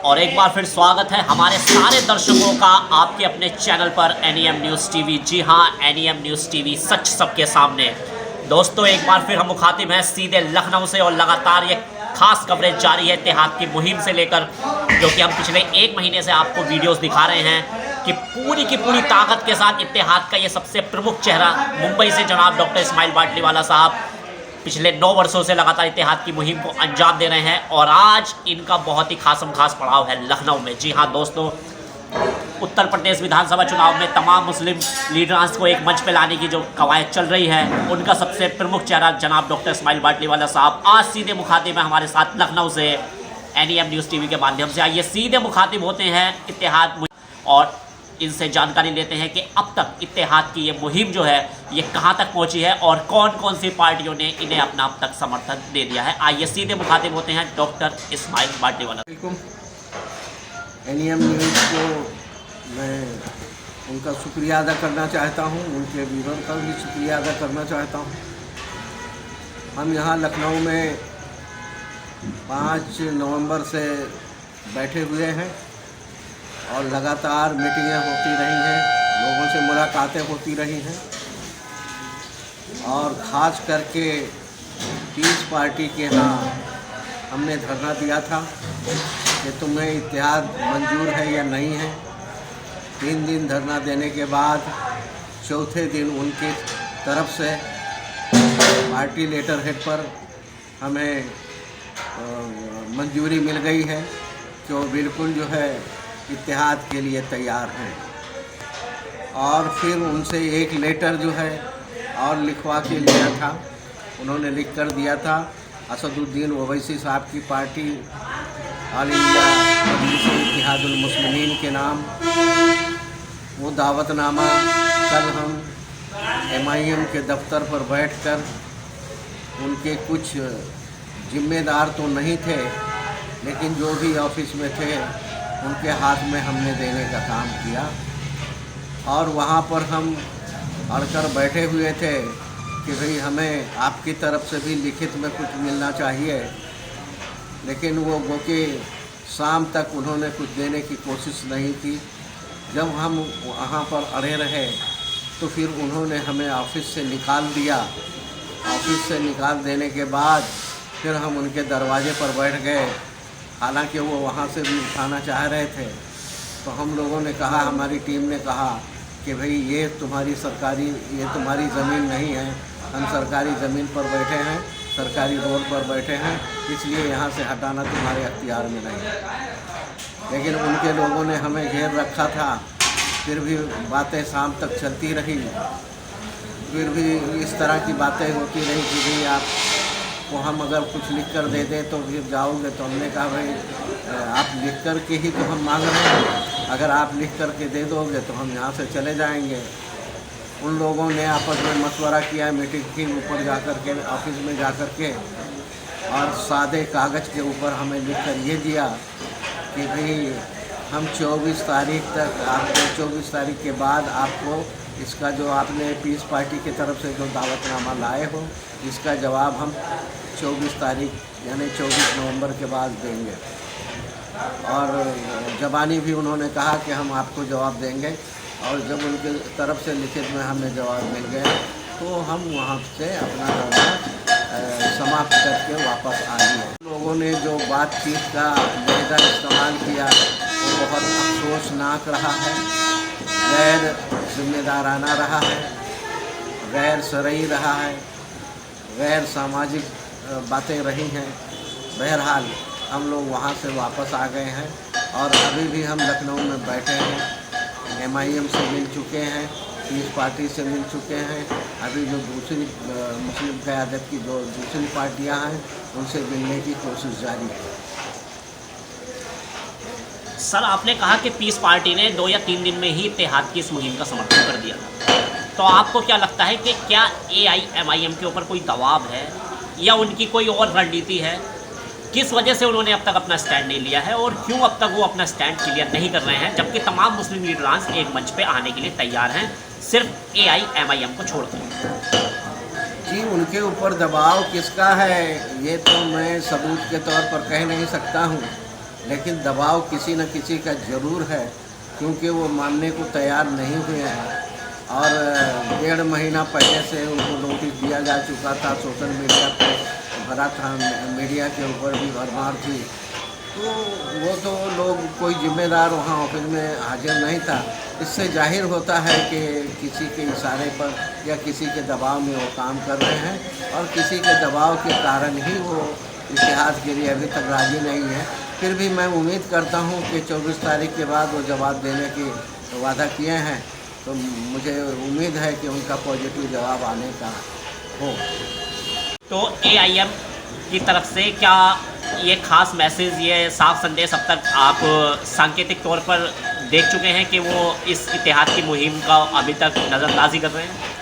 और एक बार फिर स्वागत है हमारे सारे दर्शकों का आपके अपने चैनल पर एनईएम न्यूज़ टीवी। जी हाँ, एनईएम न्यूज़ टीवी, सच सबके सामने। दोस्तों, एक बार फिर हम मुखातिब हैं सीधे लखनऊ से और लगातार ये खास कवरेज जारी है इत्तेहाद की मुहिम से लेकर, जो कि हम पिछले एक महीने से आपको वीडियोस दिखा रहे हैं कि पूरी की पूरी ताकत के साथ इत्तेहाद का ये सबसे प्रमुख चेहरा मुंबई से जनाब डॉक्टर इस्माइल बाटलीवाला साहब पिछले 9 वर्षों से लगातार इत्तेहाद की मुहिम को अंजाम दे रहे हैं और आज इनका बहुत ही खास पड़ाव है लखनऊ में। जी हाँ दोस्तों, उत्तर प्रदेश विधानसभा चुनाव में तमाम मुस्लिम लीडर्स को एक मंच पर लाने की जो कवायद चल रही है, उनका सबसे प्रमुख चेहरा जनाब डॉक्टर इस्माइल बाटलीवाला साहब आज सीधे मुखातिब है हमारे साथ लखनऊ से एनईएम न्यूज़ टीवी के माध्यम से। आइए सीधे मुखातिब होते हैं इत्तेहाद और इनसे जानकारी लेते हैं कि अब तक इत्तेहाद की ये मुहिम जो है ये कहां तक पहुंची है और कौन कौन सी पार्टियों ने इन्हें अपना अब तक समर्थन दे दिया है। आइए सीधे मुखातिब होते हैं डॉक्टर इस्माइल बाटलीवाला। एनईएम न्यूज़ को मैं उनका शुक्रिया अदा करना चाहता हूं, उनके व्यूअर का भी शुक्रिया अदा करना चाहता हूं। हम यहाँ लखनऊ में 5 नवंबर से बैठे हुए हैं और लगातार मीटिंगें होती रही हैं, लोगों से मुलाकातें होती रही हैं और ख़ास करके पीस पार्टी के यहाँ हमने धरना दिया था कि तुम्हें इत्तेहाद मंजूर है या नहीं है। 3 दिन धरना देने के बाद चौथे दिन उनकी तरफ से पार्टी लेटर हेड पर हमें मंजूरी मिल गई है कि वो बिल्कुल जो है इत्तेहाद के लिए तैयार हैं। और फिर उनसे एक लेटर जो है और लिखवा के लिया था, उन्होंने लिख कर दिया था असदुद्दीन ओवैसी साहब की पार्टी ऑल इंडिया मजलिस इत्तेहादुल मुस्लिमीन के नाम। वो दावतनामा कल हम एमआईएम के दफ्तर पर बैठकर, उनके कुछ जिम्मेदार तो नहीं थे लेकिन जो भी ऑफिस में थे उनके हाथ में हमने देने का काम किया और वहाँ पर हम अड़कर बैठे हुए थे कि भाई हमें आपकी तरफ से भी लिखित में कुछ मिलना चाहिए, लेकिन वो कि शाम तक उन्होंने कुछ देने की कोशिश नहीं की। जब हम वहाँ पर अड़े रहे तो फिर उन्होंने हमें ऑफिस से निकाल दिया। ऑफिस से निकाल देने के बाद फिर हम उनके दरवाजे पर बैठ गए, हालांकि वो वहाँ से भी उठाना चाह रहे थे। तो हम लोगों ने कहा, हमारी टीम ने कहा कि भाई ये तुम्हारी ज़मीन नहीं है, हम सरकारी ज़मीन पर बैठे हैं, सरकारी रोड पर बैठे हैं, इसलिए यहाँ से हटाना तुम्हारे अख्तियार में नहीं है। लेकिन उनके लोगों ने हमें घेर रखा था, फिर भी बातें शाम तक चलती रही। फिर भी इस तरह की बातें होती रही कि भाई आपको हम अगर कुछ लिख कर दे दें तो फिर जाओगे। तो हमने कहा भाई आप लिख कर के ही तो हम मांग रहे हैं, अगर आप लिख कर के दे दोगे तो हम यहाँ से चले जाएंगे। उन लोगों ने आपस में मशवरा किया, मीटिंग के ऊपर जाकर के, ऑफिस में जाकर के, और सादे कागज़ के ऊपर हमें लिख कर ये दिया कि भाई हम 24 तारीख तक आपको, 24 तारीख के बाद आपको इसका जो आपने पीस पार्टी की तरफ से जो दावतनामा लाए हो, इसका जवाब हम 24 तारीख यानी 24 नवंबर के बाद देंगे। और ज़बानी भी उन्होंने कहा कि हम आपको जवाब देंगे। और जब उनके तरफ से लिखित में हमें जवाब मिल गया तो हम वहाँ से अपना धरना समाप्त करके वापस आ गए। लोगों ने जो बातचीत का लहजा इस्तेमाल किया वो बहुत अफसोसनाक रहा है, गैर जिम्मेदाराना रहा है, गैर शरई रहा है, गैर सामाजिक बातें रही हैं। बहरहाल हम लोग वहाँ से वापस आ गए हैं और अभी भी हम लखनऊ में बैठे हैं। एमआईएम से मिल चुके हैं, पीस पार्टी से मिल चुके हैं, अभी जो दूसरी मुस्लिम क़यादत की जो दूसरी पार्टियाँ हैं उनसे मिलने की कोशिश जारी है। सर, आपने कहा कि पीस पार्टी ने 2 या 3 दिन में ही इत्तेहाद की इस मुहिम का समर्थन कर दिया था, तो आपको क्या लगता है कि क्या एआईएमआईएम के ऊपर कोई दबाव है या उनकी कोई और रणनीति है? किस वजह से उन्होंने अब तक अपना स्टैंड नहीं लिया है और क्यों अब तक वो अपना स्टैंड क्लियर नहीं कर रहे हैं, जबकि तमाम मुस्लिम लीडर्स एक मंच पे आने के लिए तैयार हैं, सिर्फ एआईएमआईएम को छोड़कर? जी, उनके ऊपर दबाव किसका है ये तो मैं सबूत के तौर पर कह नहीं सकता हूँ, लेकिन दबाव किसी न किसी का ज़रूर है, क्योंकि वो मानने को तैयार नहीं हुए हैं। और 1.5 महीना पहले से उनको नोटिस दिया जा चुका था, सोशल मीडिया पे भरा था, मीडिया के ऊपर भी भरमार थी। तो वो तो लोग, कोई जिम्मेदार वहाँ ऑफिस में हाजिर नहीं था। इससे जाहिर होता है कि किसी के इशारे पर या किसी के दबाव में वो काम कर रहे हैं, और किसी के दबाव के कारण ही वो इतिहाद के लिए अभी तक राज़ी नहीं है। फिर भी मैं उम्मीद करता हूँ कि 24 तारीख के बाद वो जवाब देने की वादा किए हैं, तो मुझे उम्मीद है कि उनका पॉजिटिव जवाब आने का हो। तो AIM की तरफ से क्या ये खास मैसेज, ये साफ संदेश अब तक आप सांकेतिक तौर पर देख चुके हैं कि वो इस इत्तेहाद की मुहिम का अभी तक नज़रअंदाजी कर रहे हैं?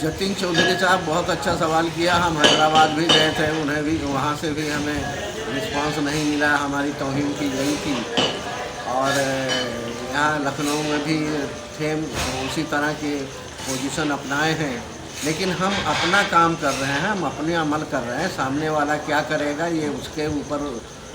जतिन चौधरी साहब बहुत अच्छा सवाल किया। हम हैदराबाद भी गए थे, उन्हें भी, वहाँ से भी हमें रिस्पांस नहीं मिला, हमारी तौहीन की गई थी। और यहाँ लखनऊ में भी सेम उसी तरह के पोजीशन अपनाए हैं। लेकिन हम अपना काम कर रहे हैं, हम अपने अमल कर रहे हैं। सामने वाला क्या करेगा ये उसके ऊपर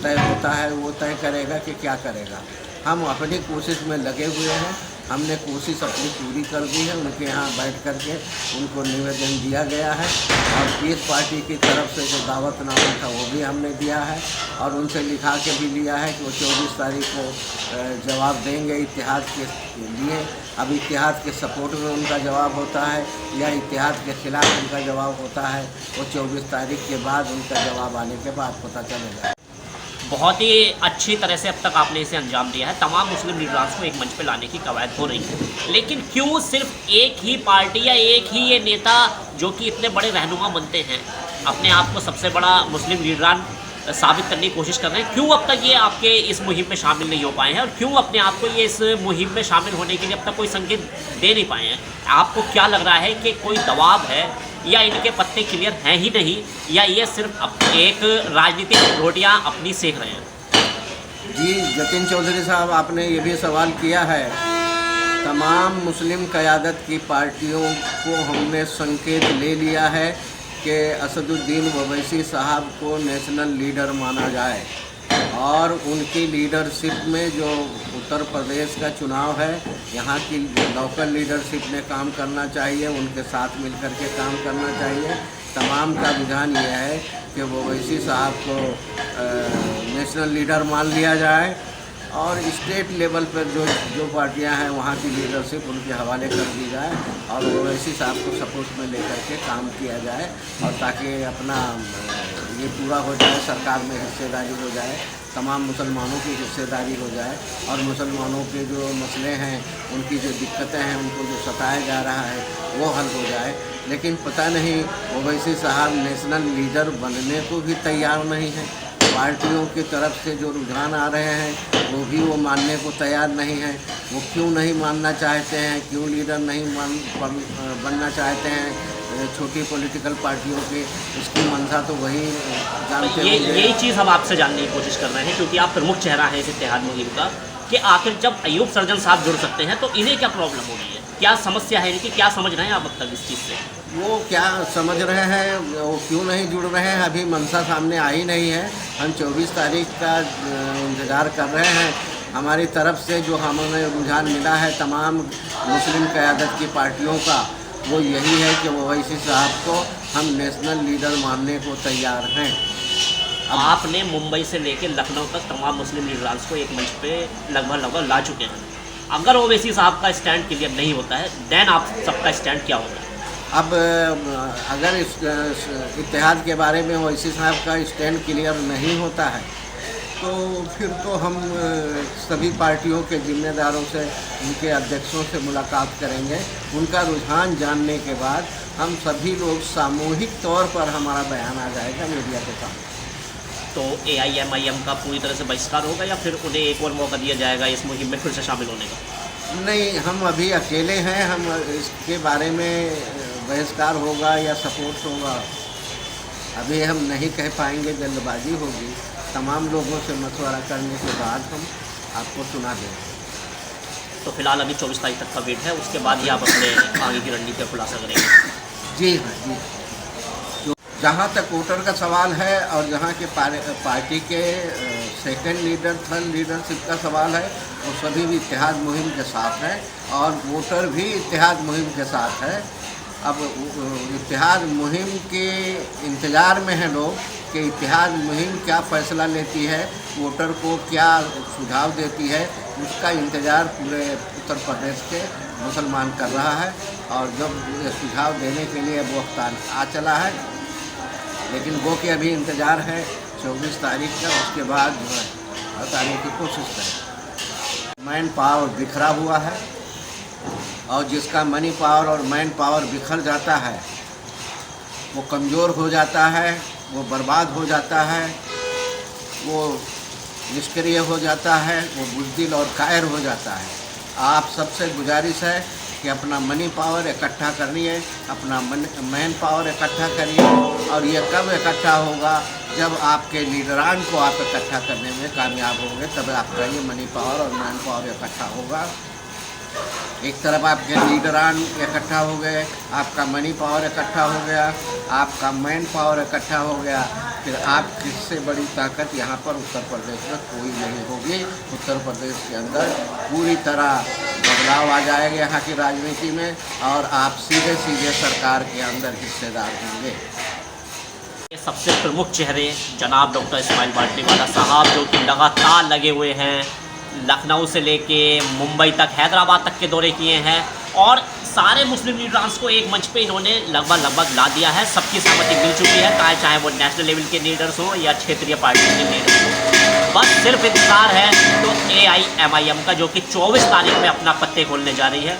तय होता है, वो तय करेगा कि क्या करेगा। हम अपनी कोशिश में लगे हुए हैं, हमने कोशिश अपनी पूरी कर दी है। उनके यहाँ बैठ कर के उनको निवेदन दिया गया है, और पीस पार्टी की तरफ से जो दावतनामा था वो भी हमने दिया है, और उनसे लिखा के भी लिया है कि वो 24 तारीख को जवाब देंगे इत्तेहाद के लिए। अब इत्तेहाद के सपोर्ट में उनका जवाब होता है या इत्तेहाद के ख़िलाफ़ उनका जवाब होता है, वो 24 तारीख के बाद उनका जवाब आने के बाद पता चलेगा। बहुत ही अच्छी तरह से अब तक आपने इसे अंजाम दिया है। तमाम मुस्लिम लीडर्स को एक मंच पे लाने की कवायद हो रही है, लेकिन क्यों सिर्फ एक ही पार्टी या एक ही ये नेता जो कि इतने बड़े रहनुमा बनते हैं, अपने आप को सबसे बड़ा मुस्लिम लीडरान साबित करने की कोशिश कर रहे हैं, क्यों अब तक ये आपके इस मुहिम में शामिल नहीं हो पाए हैं, और क्यों अपने आप को ये इस मुहिम में शामिल होने के लिए अब तक कोई संकेत दे नहीं पाए हैं? आपको क्या लग रहा है कि कोई दबाव है, या इनके पत्ते क्लियर हैं ही नहीं, या ये सिर्फ एक राजनीतिक रोटियां अपनी सेक रहे हैं? जी जतिन चौधरी साहब, आपने ये भी सवाल किया है। तमाम मुस्लिम क़यादत की पार्टियों को हमने संकेत ले लिया है कि असदुद्दीन ओवैसी साहब को नेशनल लीडर माना जाए, और उनकी लीडरशिप में जो उत्तर प्रदेश का चुनाव है, यहाँ की लोकल लीडरशिप ने काम करना चाहिए, उनके साथ मिलकर के काम करना चाहिए। तमाम का रुझान ये है कि ओवैसी साहब को नेशनल लीडर मान लिया जाए, और स्टेट लेवल पर जो पार्टियां हैं वहाँ की लीडरशिप उनके हवाले कर दी जाए, और ओवैसी साहब को सपोर्ट में लेकर के काम किया जाए, और ताकि अपना ये पूरा हो जाए, सरकार में हिस्सेदारी हो जाए, तमाम मुसलमानों की हिस्सेदारी हो जाए, और मुसलमानों के जो मसले हैं, उनकी जो दिक्कतें हैं, उनको जो सताया जा रहा है वो हल हो जाए। लेकिन पता नहीं ओवैसी साहब नेशनल लीडर बनने को भी तैयार नहीं हैं। पार्टियों की तरफ से जो रुझान आ रहे हैं वो भी वो मानने को तैयार नहीं हैं। वो क्यों नहीं मानना चाहते हैं, क्यों लीडर नहीं बनना चाहते हैं छोटी पॉलिटिकल पार्टियों के, उसकी मंशा तो वही जानते हैं। यही चीज़ हम आपसे जानने की कोशिश कर रहे हैं, क्योंकि आप प्रमुख चेहरा हैं इस इत्तेहाद मुहिम का, कि आखिर जब अयूब सर्जन साहब जुड़ सकते हैं तो इन्हें क्या प्रॉब्लम हो रही है, क्या समस्या है इनकी, क्या समझ रहे हैं आप अब तक इस चीज़ से? वो क्या समझ रहे हैं, वो क्यों नहीं जुड़ रहे हैं, अभी मंशा सामने आई नहीं है। हम 24 तारीख का इंतज़ार कर रहे हैं। हमारी तरफ से जो हमें रुझान मिला है तमाम मुस्लिम क़यादत की पार्टियों का, वो यही है कि ओवैसी साहब को हम नेशनल लीडर मानने को तैयार हैं। आपने मुंबई से लेकर लखनऊ तक तमाम मुस्लिम लीडर्स को एक मंच पे लगभग ला चुके हैं। अगर ओवैसी साहब का स्टैंड क्लियर नहीं होता है, देन आप सबका स्टैंड क्या होगा? अब अगर इस इत्तेहाद के बारे में ओवैसी साहब का स्टैंड क्लियर नहीं होता है, तो फिर तो हम सभी पार्टियों के जिम्मेदारों से, उनके अध्यक्षों से मुलाकात करेंगे। उनका रुझान जानने के बाद हम सभी लोग सामूहिक तौर पर हमारा बयान आ जाएगा मीडिया के सामने। तो AIM का पूरी तरह से बहिष्कार होगा, या फिर उन्हें एक और मौका दिया जाएगा इस मुहिम में फिर से शामिल होने का? नहीं, हम अभी अकेले हैं। हम इसके बारे में बहिष्कार होगा या सपोर्ट होगा अभी हम नहीं कह पाएंगे, जल्दबाजी होगी। तमाम लोगों से मशवरा करने के बाद हम आपको सुना देंगे। तो फिलहाल अभी 24 तारीख तक का वेट है, उसके बाद ही आप अपने आगे की रणनीति का खुलासा करेंगे? जी हाँ, जी। जहाँ तक वोटर का सवाल है और जहाँ के पार्टी के सेकंड लीडर थर्ड लीडरशिप का सवाल है, वो सभी भी इत्तेहाद मुहिम के साथ हैं और वोटर भी इत्तेहाद मुहिम के साथ है। अब इत्तेहाद मुहिम के इंतज़ार में हैं लोग कि इत्तेहाद मुहिम क्या फ़ैसला लेती है, वोटर को क्या सुझाव देती है, उसका इंतज़ार पूरे उत्तर प्रदेश के मुसलमान कर रहा है। और जब ये सुझाव देने के लिए वो वक्त आ चला है, लेकिन वो कि अभी इंतज़ार है 24 तारीख का, उसके बाद जो है बताने की कोशिश करें। मैन पावर बिखरा हुआ है और जिसका मनी पावर और मैन पावर बिखर जाता है वो कमज़ोर हो जाता है, वो बर्बाद हो जाता है, वो निष्क्रिय हो जाता है, वो बुज़दिल और कायर हो जाता है। आप सबसे गुजारिश है कि अपना मनी पावर इकट्ठा करिए, अपना मैन पावर इकट्ठा करिए। और ये कब इकट्ठा होगा? जब आपके लीडरान को आप इकट्ठा करने में कामयाब होंगे, तब आपका ये मनी पावर और मैन पावर इकट्ठा होगा। एक तरफ आपके लीडरान इकट्ठा हो गए, आपका मनी पावर इकट्ठा हो गया, आपका मैन पावर इकट्ठा हो गया, फिर आप किससे बड़ी ताकत यहाँ पर उत्तर प्रदेश में कोई नहीं होगी। उत्तर प्रदेश के अंदर पूरी तरह बदलाव आ जाएगा यहाँ की राजनीति में और आप सीधे सीधे सरकार के अंदर हिस्सेदार होंगे। सबसे प्रमुख चेहरे जनाब डॉक्टर इस्माइल बाटलीवाला साहब, जो कि लगातार लगे हुए हैं, लखनऊ से लेके मुंबई तक, हैदराबाद तक के दौरे किए हैं और सारे मुस्लिम लीडर्स को एक मंच पे इन्होंने लगभग ला दिया है। सबकी सहमति मिल चुकी है, चाहे वो नेशनल लेवल के लीडर्स हो या क्षेत्रीय पार्टी के लीडर्स हो। बस सिर्फ इंतजार है तो AIMIM का, जो कि 24 तारीख में अपना पत्ते खोलने जा रही है।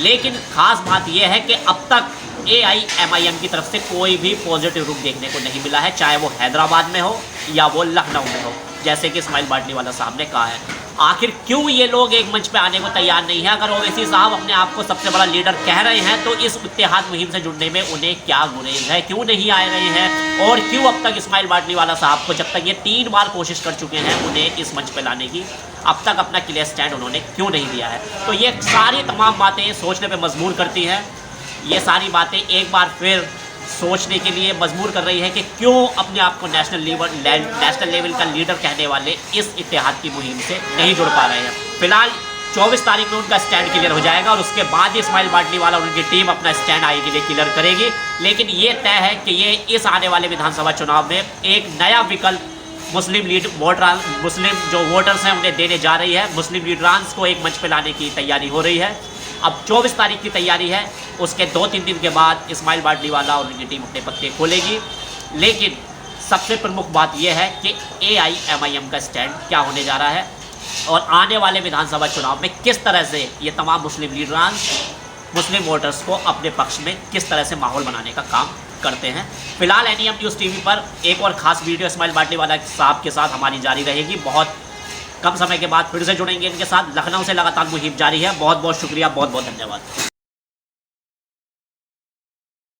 लेकिन ख़ास बात यह है कि अब तक AIMIM की तरफ से कोई भी पॉजिटिव रुख देखने को नहीं मिला है, चाहे वो हैदराबाद में हो या वो लखनऊ में हो, जैसे कि इस्माइल बाटलीवाला साहब ने कहा है। आखिर क्यों ये लोग एक मंच पे आने को तैयार नहीं है? अगर ओवैसी साहब अपने आप को सबसे बड़ा लीडर कह रहे हैं तो इस इत्तेहाद मुहिम से जुड़ने में उन्हें क्या गुरेज है? क्यों नहीं आ रहे हैं? और क्यों अब तक इस्माइल बाटलीवाला साहब को, जब तक ये 3 बार कोशिश कर चुके हैं उन्हें इस मंच पे लाने की, अब तक अपना क्लियर स्टैंड उन्होंने क्यों नहीं दिया है? तो ये सारी तमाम बातें सोचने पर मजबूर करती हैं। ये सारी बातें एक बार फिर सोचने के लिए मजबूर कर रही है कि क्यों अपने आप को नेशनल लेवल का लीडर कहने वाले इस इत्तेहाद की मुहिम से नहीं जुड़ पा रहे हैं। फिलहाल 24 तारीख में उनका स्टैंड क्लियर हो जाएगा और उसके बाद ही इस्माइल बाटलीवाला और उनकी टीम अपना स्टैंड आगे के लिए क्लियर करेगी। लेकिन ये तय है कि ये इस आने वाले विधानसभा चुनाव में एक नया विकल्प मुस्लिम जो वोटर्स हैं उन्हें देने जा रही है। मुस्लिम लीडरान्स को एक मंच पर लाने की तैयारी हो रही है। अब 24 तारीख की तैयारी है, उसके 2-3 दिन के बाद इस्माइल बाटलीवाला और उनकी टीम अपने पत्ते खोलेगी। लेकिन सबसे प्रमुख बात यह है कि AIMIM का स्टैंड क्या होने जा रहा है और आने वाले विधानसभा चुनाव में किस तरह से ये तमाम मुस्लिम लीडरान्स मुस्लिम वोटर्स को अपने पक्ष में किस तरह से माहौल बनाने का काम करते हैं। फिलहाल NEM न्यूज़ TV पर एक और ख़ास वीडियो इस्माइल बाटलीवाला साहब के साथ हमारी जारी रहेगी। बहुत कम समय के बाद फिर से जुड़ेंगे इनके साथ। लखनऊ से लगातार मुहिम जारी है। बहुत बहुत शुक्रिया, बहुत बहुत धन्यवाद।